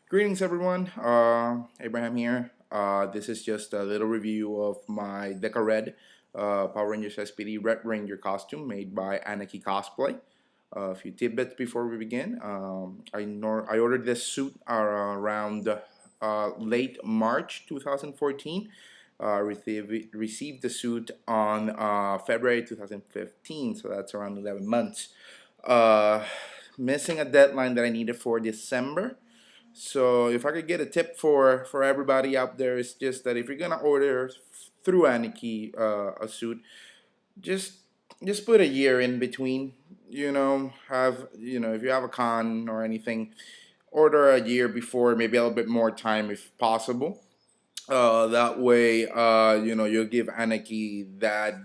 Greetings, everyone. Abraham here. This is just a little review of my DekaRed Power Rangers SPD Red Ranger costume made by Aniki-Cosplay. A few tidbits before we begin. I ordered this suit around late March 2014. Received the suit on February 2015, so that's around 11 months. Uh, Missing a deadline that I needed for December. So if I could get a tip for everybody out there, it's just that if you're gonna order through Aniki a suit, just just put a year in between. If you have a con or anything, order a year before, maybe a little bit more time if possible. That way, you'll give Aniki that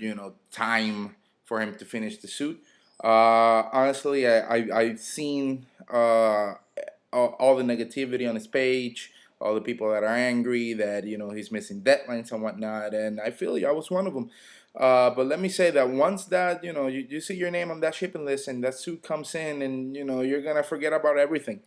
time for him to finish the suit. Honestly, I've seen all the negativity on his page, all the people that are angry that he's missing deadlines and whatnot, and I feel I was one of them. But let me say that once that you see your name on that shipping list and that suit comes in, and you're gonna forget about everything.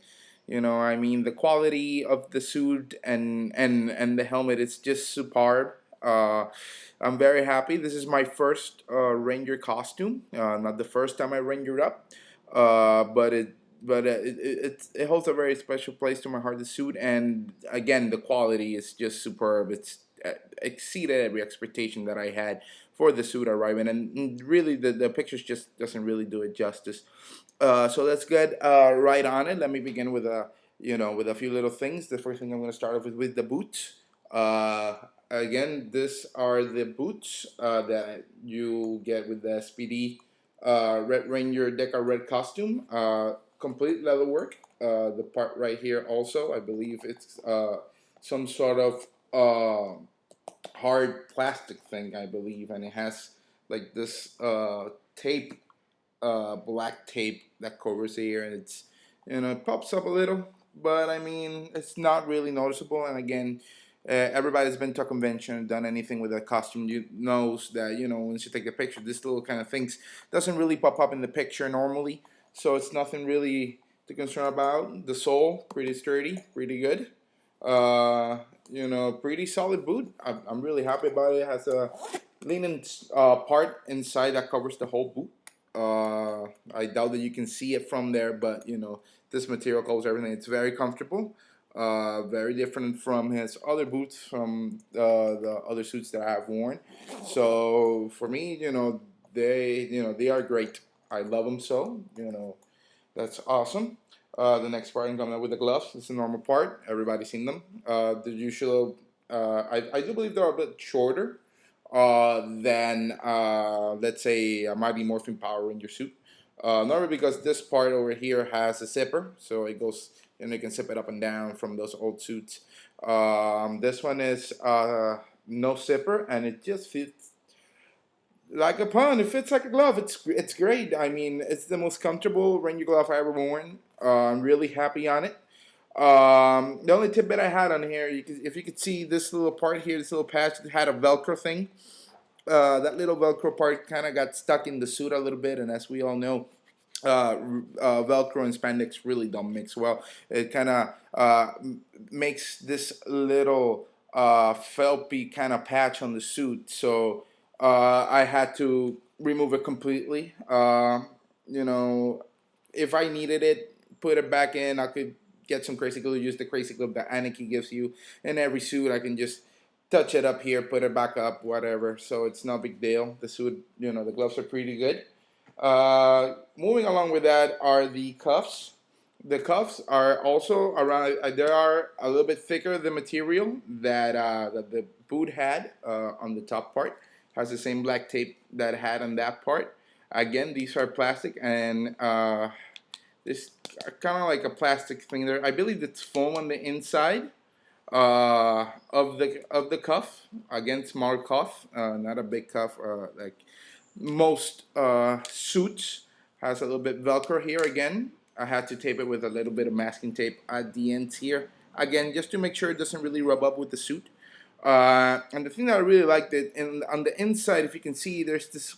I mean, the quality of the suit and the helmet is just superb. I'm very happy. This is my first Ranger costume. Not the first time I Rangered up, but it holds a very special place to my heart. The suit, and again, the quality is just superb. It's exceeded every expectation that I had for the suit arriving, and really the pictures just doesn't really do it justice. So let's get right on it. Let me begin with a few little things. The first thing I'm going to start off with the boots. Again, these are the boots that you get with the SPD Red Ranger DekaRed costume. Complete leather work. The part right here also, I believe it's some sort of hard plastic thing, I believe, and it has like this tape, black tape that covers the ear, and it pops up a little, but I mean it's not really noticeable. And again, everybody's been to a convention and done anything with a costume, you knows that once you take a picture, this little kind of things doesn't really pop up in the picture normally, so it's nothing really to concern about. The sole pretty sturdy, pretty good. Pretty solid boot. I'm really happy about it. It has a linen part inside that covers the whole boot. I doubt that you can see it from there, but this material covers everything. It's very comfortable. Very different from his other boots, from the other suits that I have worn. So for me, they are great. I love them so. That's awesome. The next part I'm coming up with the gloves. It's a normal part. Everybody's seen them. The usual. I do believe they're a bit shorter than let's say a Mighty Morphin Power Ranger suit. Normally because this part over here has a zipper, so it goes and you can zip it up and down from those old suits. This one is no zipper, and it just fits like a pun. It fits like a glove. It's great. I mean, it's the most comfortable Ranger glove I ever worn. I'm really happy on it. The only tidbit I had on here, if you could see this little part here, this little patch, it had a Velcro thing. That little Velcro part kind of got stuck in the suit a little bit, and as we all know, Velcro and spandex really don't mix well. It kind of makes this little felpy kind of patch on the suit, so I had to remove it completely. If I needed it, put it back in. I could get some crazy glue, use the crazy glue that Aniki gives you in every suit. I can just touch it up here, put it back up, whatever. So it's no big deal. The suit, the gloves are pretty good. Moving along with that are the cuffs. The cuffs are also around. They are a little bit thicker. The material that the boot had on the top part has the same black tape that it had on that part. Again, these are plastic, and this kind of like a plastic thing there. I believe it's foam on the inside of the cuff. Again, small cuff, not a big cuff like most suits. Has a little bit Velcro here. Again, I had to tape it with a little bit of masking tape at the ends here. Again, just to make sure it doesn't really rub up with the suit. And the thing that I really liked on the inside, if you can see, there's this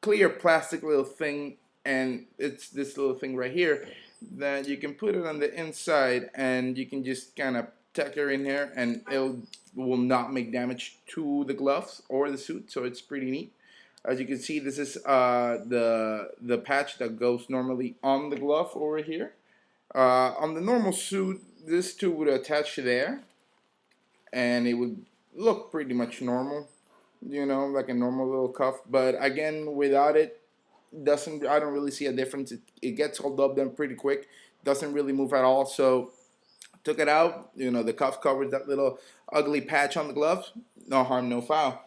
clear plastic little thing, and it's this little thing right here then you can put it on the inside, and you can just kind of tuck it in here, and it will not make damage to the gloves or the suit. So it's pretty neat. As you can see, this is the patch that goes normally on the glove over here. On the normal suit, this too would attach there, and it would look pretty much normal, you know, like a normal little cuff. But again, without it, doesn't I don't really see a difference. It gets hold up then pretty quick. Doesn't really move at all. So took it out. You know, the cuff covered that little ugly patch on the glove. No harm, no foul.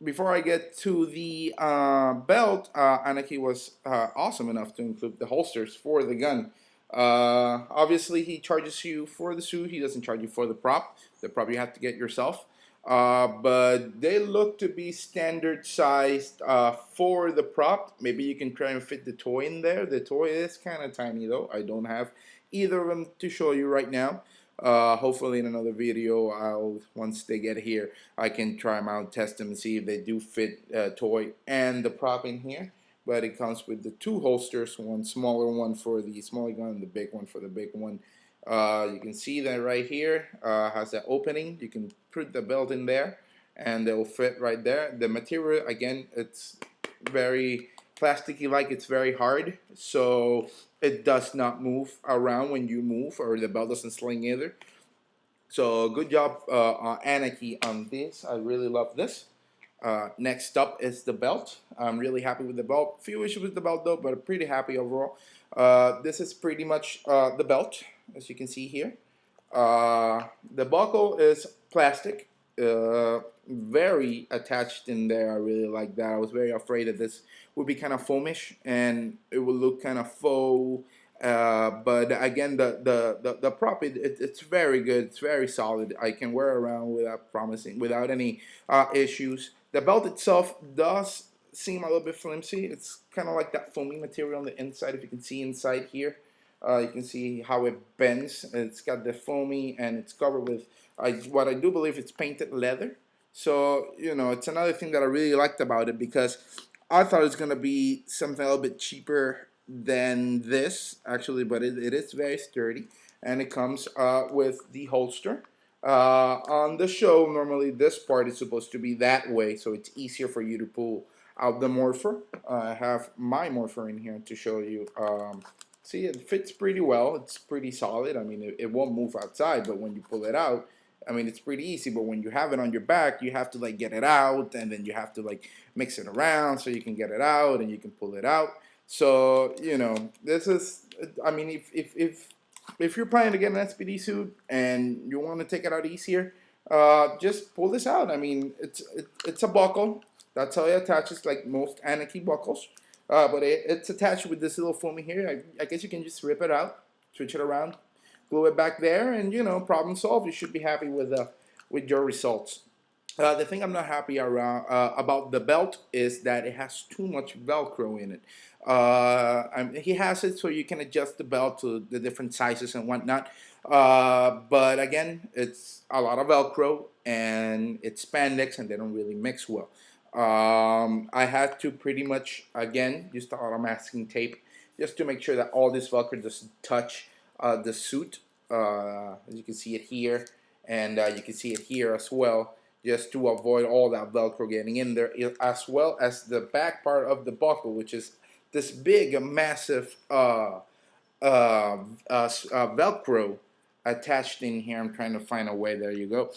Before I get to the belt, Aniki was awesome enough to include the holsters for the gun. Obviously, he charges you for the suit. He doesn't charge you for the prop. The prop you have to get yourself. But they look to be standard sized for the prop. Maybe you can try and fit the toy in there. The toy is kind of tiny though. I don't have either of them to show you right now. Hopefully in another video, once they get here, I can try them out, test them, and see if they do fit toy and the prop in here. But it comes with the two holsters, one smaller one for the smaller gun, the big one for the big one. You can see that right here has that opening. You can put the belt in there, and it will fit right there. The material, again, it's very plasticky like. It's very hard, so it does not move around when you move, or the belt doesn't sling either. So good job Aniki on this. I really love this. Next up is the belt. I'm really happy with the belt. Few issues with the belt though, but I'm pretty happy overall. This is pretty much the belt, as you can see here. The buckle is plastic, very attached in there. I really like that. I was very afraid that this would be kind of foamish and it would look kind of faux. But again, the prop, it's very good. It's very solid. I can wear it around without any issues. The belt itself does seem a little bit flimsy. It's kind of like that foamy material on the inside. If you can see inside here, you can see how it bends. It's got the foamy, and it's covered with what I do believe it's painted leather. So, you know, it's another thing that I really liked about it, because I thought it was going to be something a little bit cheaper than this, actually, but it is very sturdy, and it comes with the holster. On the show, normally this part is supposed to be that way, so it's easier for you to pull out the morpher. I have my morpher in here to show you. See, it fits pretty well. It's pretty solid. I mean, it won't move outside, but when you pull it out, I mean, it's pretty easy. But when you have it on your back, you have to like get it out, and then you have to like mix it around so you can get it out and you can pull it out. So, you know, this is, I mean, if you're planning to get an SPD suit and you want to take it out easier, just pull this out. I mean, it's a buckle. That's how it attaches, like most Aniki buckles. But it's attached with this little foamy here. I guess you can just rip it out, switch it around, glue it back there, and you know, problem solved. You should be happy with your results. The thing I'm not happy about the belt is that it has too much Velcro in it. He has it so you can adjust the belt to the different sizes and whatnot. But again, it's a lot of Velcro, and it's spandex, and they don't really mix well. I had to pretty much, again, use the auto masking tape just to make sure that all this Velcro doesn't touch the suit. As you can see it here, and you can see it here as well, just to avoid all that Velcro getting in there, as well as the back part of the buckle, which is this big, massive Velcro attached in here. I'm trying to find a way. There you go.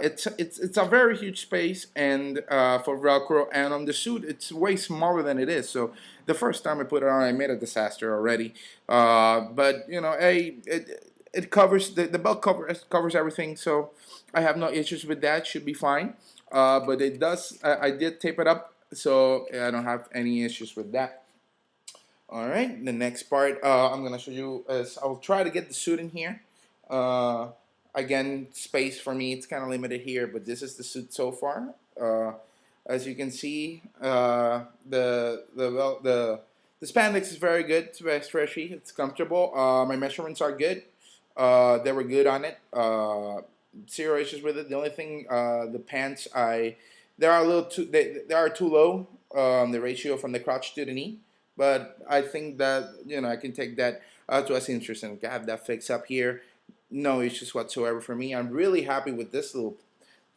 It's a very huge space, and for Velcro, and on the suit it's way smaller than it is. So the first time I put it on, I made a disaster already. But you know, it covers the belt covers everything, so I have no issues with that. Should be fine. But it does. I did tape it up, so I don't have any issues with that. All right, the next part I'm gonna show you is I'll try to get the suit in here. Again, space for me, it's kind of limited here, but this is the suit so far. As you can see, the spandex is very good. It's very stretchy. It's comfortable. My measurements are good. They were good on it. Zero issues with it. The only thing, the pants, they are a little too they are too low. The ratio from the crotch to the knee. but I think that I can take that to as interesting. I have that fix up here, no issues whatsoever for me. I'm really happy with this little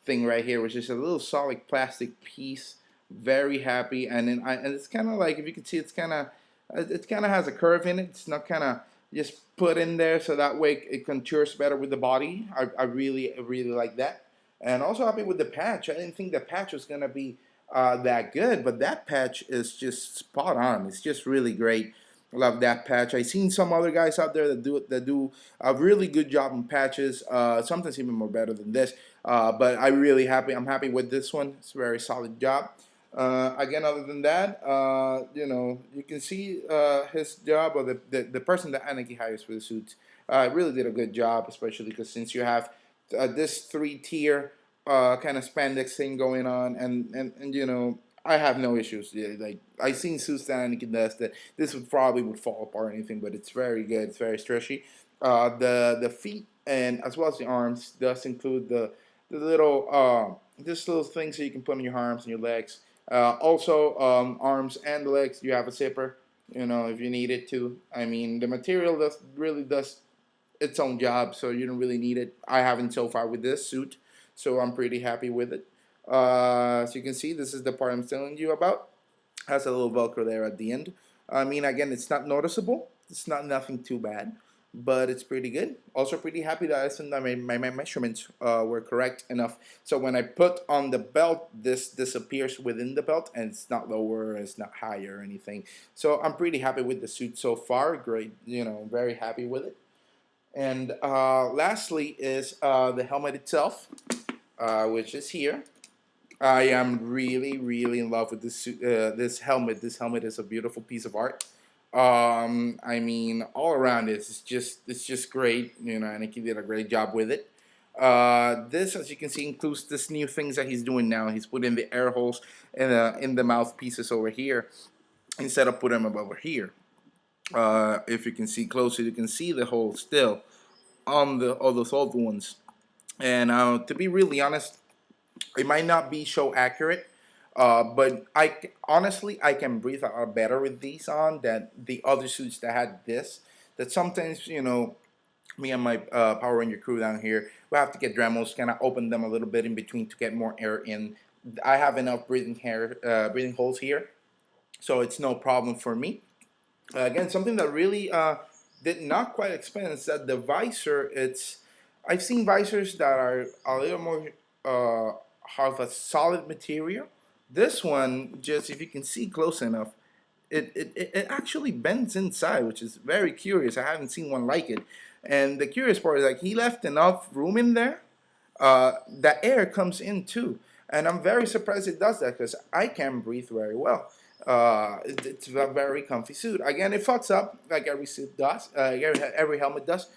thing right here, which is a little solid plastic piece. Very happy, and and it's kind of like, if you can see, it kind of has a curve in it. It's not kind of just put in there, so that way it contours better with the body. I really like that, and also happy with the patch. I didn't think the patch was gonna be that good, but that patch is just spot on. It's just really great. Love that patch. I've seen some other guys out there that do a really good job on patches. Sometimes even more better than this. But I'm happy with this one. It's a very solid job. Again, other than that, you can see his job, or the person that Aniki hires for the suits, really did a good job, especially because since you have this three-tier kind of spandex thing going on, and I have no issues. Yeah, like I've seen suits that Aniki does that this would fall apart or anything, but it's very good. It's very stretchy. The feet and as well as the arms does include the little this little thing so you can put on your arms and your legs. Also, arms and the legs, you have a zipper. If you need it to. I mean, the material does its own job, so you don't really need it. I haven't so far with this suit, so I'm pretty happy with it. As you can see, this is the part I'm telling you about. Has a little Velcro there at the end. I mean, again, it's not noticeable. It's not nothing too bad, but it's pretty good. Also, pretty happy that I said that my measurements were correct enough. So when I put on the belt, this disappears within the belt, and it's not lower, it's not higher or anything. So I'm pretty happy with the suit so far. Great, very happy with it. And lastly is the helmet itself, which is here. I am really in love with this helmet. This helmet is a beautiful piece of art. I mean, all around it's just great. Aniki did a great job with it. This, as you can see, includes this new things that he's doing now. He's putting the air holes in the mouthpieces over here instead of putting them over here. If you can see closer, you can see the hole still on the all those old ones. And to be really honest, it might not be so accurate, but honestly I can breathe a lot better with these on than the other suits that had this. That sometimes me and my Power Ranger crew down here, we have to get Dremels, kind of open them a little bit in between to get more air in. I have enough breathing holes here, so it's no problem for me. Again, something that really did not quite explain is that the visor. I've seen visors that are a little more have a solid material. This one, just if you can see close enough, it actually bends inside, which is very curious. I haven't seen one like it. And the curious part is, like, he left enough room in there that air comes in too. And I'm very surprised it does that because I can breathe very well. It's a very comfy suit. Again, it fucks up like every suit does, every helmet does.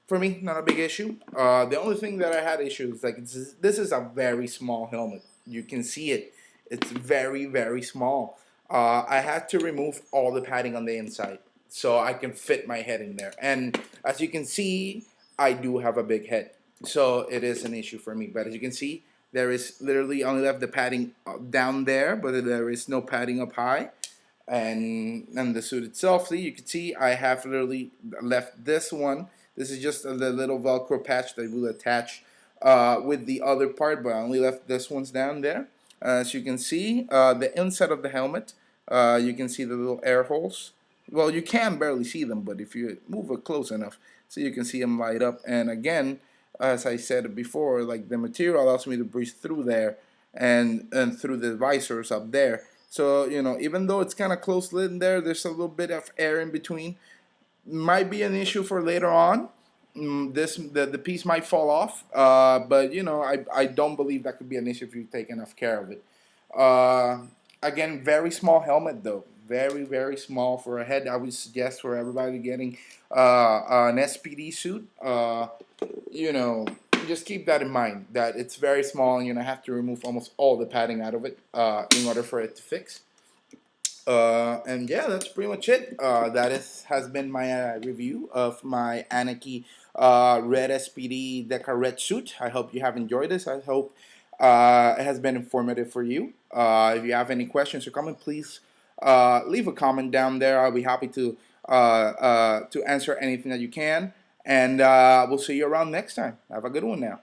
For me, not a big issue. The only thing that I had issues, like, this is a very small helmet. You can see it. It's very small. I had to remove all the padding on the inside so I can fit my head in there. And as you can see, I do have a big head, so it is an issue for me. But as you can see, there is literally only left the padding down there, but there is no padding up high. And the suit itself, see, you can see I have literally left this one. This is just the little Velcro patch that will attach with the other part, but I only left this one's down there. As you can see, the inside of the helmet, you can see the little air holes. Well, you can barely see them, but if you move it close enough, so you can see them light up. And again, as I said before, like, the material allows me to breathe through there and through the visors up there. So even though it's kind of close lit in there, there's a little bit of air in between. Might be an issue for later on. The piece might fall off, but I don't believe that could be an issue if you take enough care of it. Uh, Again, very small helmet though, very small for a head. I would suggest for everybody getting an SPD suit. You know, just keep that in mind that it's very small, and you're gonna have to remove almost all the padding out of it in order for it to fix. And yeah, that's pretty much it. Has been my review of my Aniki Red SPD DekaRed suit. I hope you have enjoyed this. I hope it has been informative for you. If you have any questions or comments, please leave a comment down there. I'll be happy to answer anything that you can. And we'll see you around next time. Have a good one now.